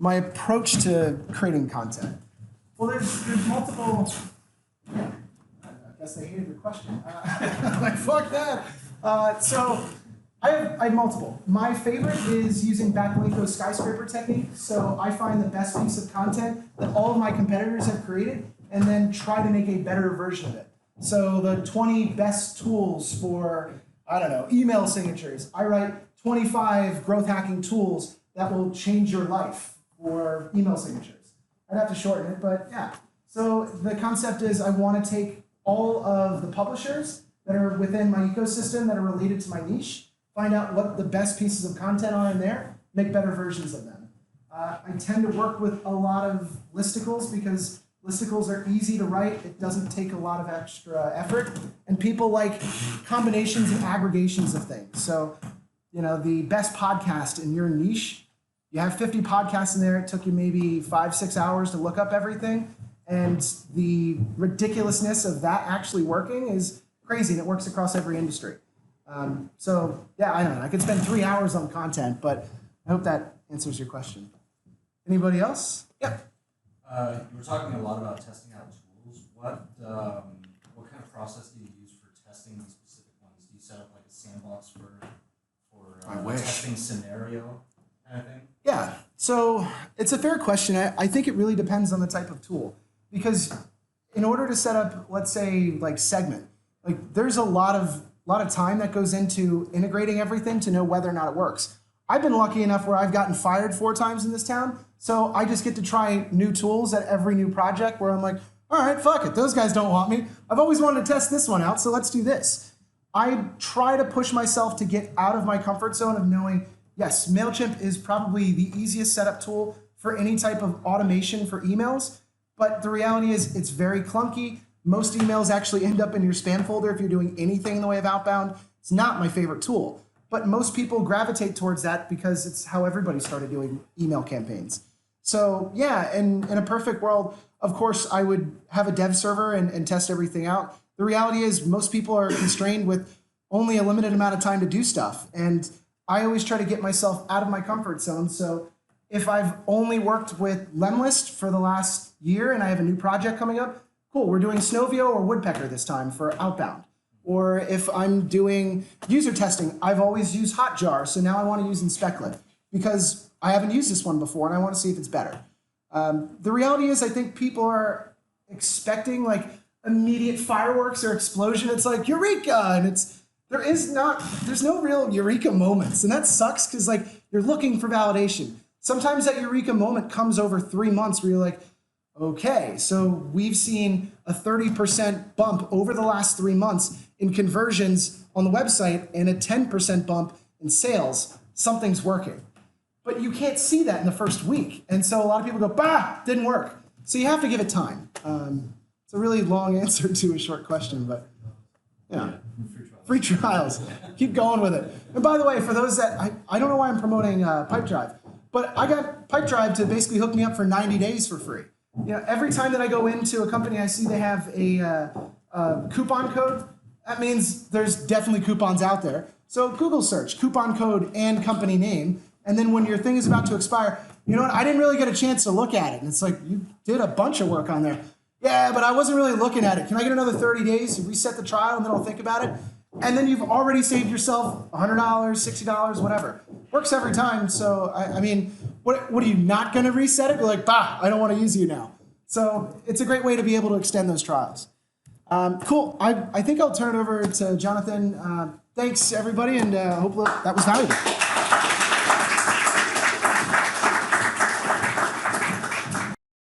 my approach to creating content. Well, there's multiple. Yeah, I guess they hated the question. Like fuck that. So I have multiple. My favorite is using Backlinko's skyscraper technique. So I find the best piece of content that all of my competitors have created, and then try to make a better version of it. So the 20 best tools for, I don't know, email signatures. I write 25 growth hacking tools that will change your life for email signatures. I'd have to shorten it, but yeah. So the concept is I want to take all of the publishers that are within my ecosystem that are related to my niche, find out what the best pieces of content are in there, make better versions of them. I tend to work with a lot of listicles because listicles are easy to write. It doesn't take a lot of extra effort. And people like combinations and aggregations of things. So, you know, the best podcast in your niche, you have 50 podcasts in there. It took you maybe 5-6 hours to look up everything. And the ridiculousness of that actually working is crazy. And it works across every industry. So yeah, I don't know. I could spend 3 hours on content, but I hope that answers your question. Anybody else? Yep. You were talking a lot about testing out tools. What kind of process do you use for testing these specific ones? Do you set up like a sandbox for a testing scenario kind of thing? Yeah. So it's a fair question. I think it really depends on the type of tool, because in order to set up, let's say, like Segment, like there's a lot of time that goes into integrating everything to know whether or not it works. I've been lucky enough where I've gotten fired 4 times in this town, so I just get to try new tools at every new project where I'm like, all right, fuck it, those guys don't want me. I've always wanted to test this one out, so let's do this. I try to push myself to get out of my comfort zone of knowing, yes, MailChimp is probably the easiest setup tool for any type of automation for emails, but the reality is it's very clunky. Most emails actually end up in your spam folder if you're doing anything in the way of outbound. It's not my favorite tool, but most people gravitate towards that because it's how everybody started doing email campaigns. So yeah, in a perfect world, of course, I would have a dev server and test everything out. The reality is most people are constrained with only a limited amount of time to do stuff. And I always try to get myself out of my comfort zone. So if I've only worked with Lemlist for the last year and I have a new project coming up, cool, we're doing Snovio or Woodpecker this time for outbound. Or if I'm doing user testing, I've always used Hotjar, so now I want to use Inspectlet because I haven't used this one before and I want to see if it's better. The reality is I think people are expecting like immediate fireworks or explosion. It's like Eureka, and there's no real Eureka moments, and that sucks because like you're looking for validation. Sometimes that Eureka moment comes over 3 months where you're like, okay, so we've seen a 30% bump over the last 3 months in conversions on the website and a 10% bump in sales. Something's working. But you can't see that in the first week. And so a lot of people go, bah, didn't work. So you have to give it time. It's a really long answer to a short question, but yeah. Free trials. Keep going with it. And by the way, for those that, I don't know why I'm promoting Pipedrive, but I got Pipedrive to basically hook me up for 90 days for free. You know, every time that I go into a company, I see they have a coupon code. That means there's definitely coupons out there. So Google search coupon code and company name. And then when your thing is about to expire, you know what? I didn't really get a chance to look at it. And it's like, you did a bunch of work on there. Yeah, but I wasn't really looking at it. Can I get another 30 days to reset the trial and then I'll think about it? And then you've already saved yourself $100, $60, whatever. Works every time. So, I mean, what are you not going to reset it? You're like, bah, I don't want to use you now. So it's a great way to be able to extend those trials. Cool. I think I'll turn it over to Jonathan. Thanks, everybody, and hopefully that was valuable.